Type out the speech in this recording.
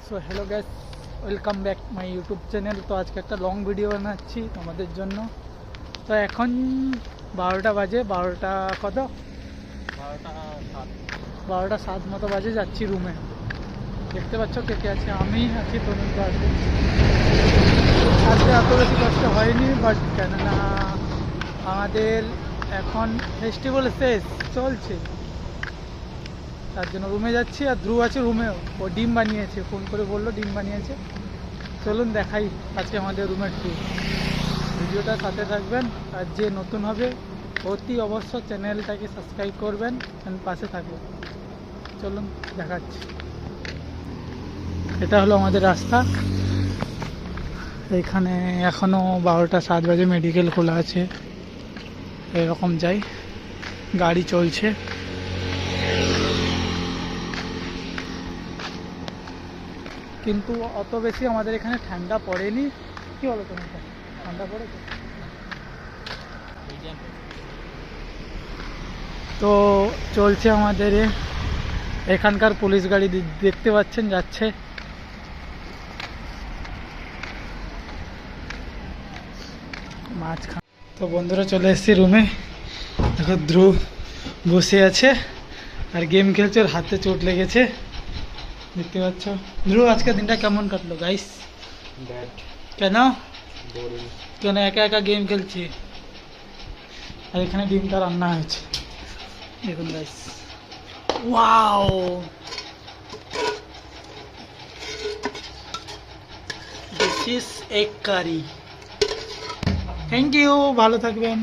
So hello gas, welcome back my YouTube channel. তো আজকে একটা লং ভিডিও বানাচ্ছি তোমাদের জন্য। তো এখন 12টা বাজে, 12টা কত, 12টা 7 মতো বাজে। যাচ্ছি রুমে। দেখতে পাচ্ছ কে কে আছে, আমি আছি, তরুণ তো আছে। আজকে এত বেশি কষ্ট হয়নি, বাট কেননা আমাদের এখন ফেস্টিভ্যাল শেষ চলছে, তার জন্য রুমে যাচ্ছি। আর ধ্রুব আছে রুমেও, ও ডিম বানিয়েছে, ফোন করে বললো ডিম বানিয়েছে। চলুন দেখাই আজকে আমাদের রুমের ট্যুর। ভিডিওটা সাথে থাকবেন, আর যে নতুন হবে অতি অবশ্য চ্যানেলটাকে সাবস্ক্রাইব করবেন, পাশে থাকবেন। চলুন দেখাচ্ছি। এটা হলো আমাদের রাস্তা। এখানে এখনও 12টা 7 বাজে, মেডিকেল খোলা আছে। এরকম যাই, গাড়ি চলছে। কিন্তু অত বেশি আমাদের এখানে ঠান্ডা পড়েনি। কি বলো তোমার, ঠান্ডা পড়েছে? তো চলছে আমাদের এখানকার পুলিশ গাড়ি, দেখতে পাচ্ছেন যাচ্ছে। মাঝখান। তো বন্ধুরা চলে এসেছি রুমে। দেখো ধ্রুব বসে আছে আর গেম খেলছে, ওর হাতে চোট লেগেছে, দেখতে পাচ্ছ। ধ্রুব আজকের দিনটা কেমন কাটলো গাইস? কেন কেন একা একা গেম খেলছি? আর এখানে ডিমটা রান্না হয়েছে, দেখুন guys. Wow, this is egg curry. Thank you, ভালো থাকবেন।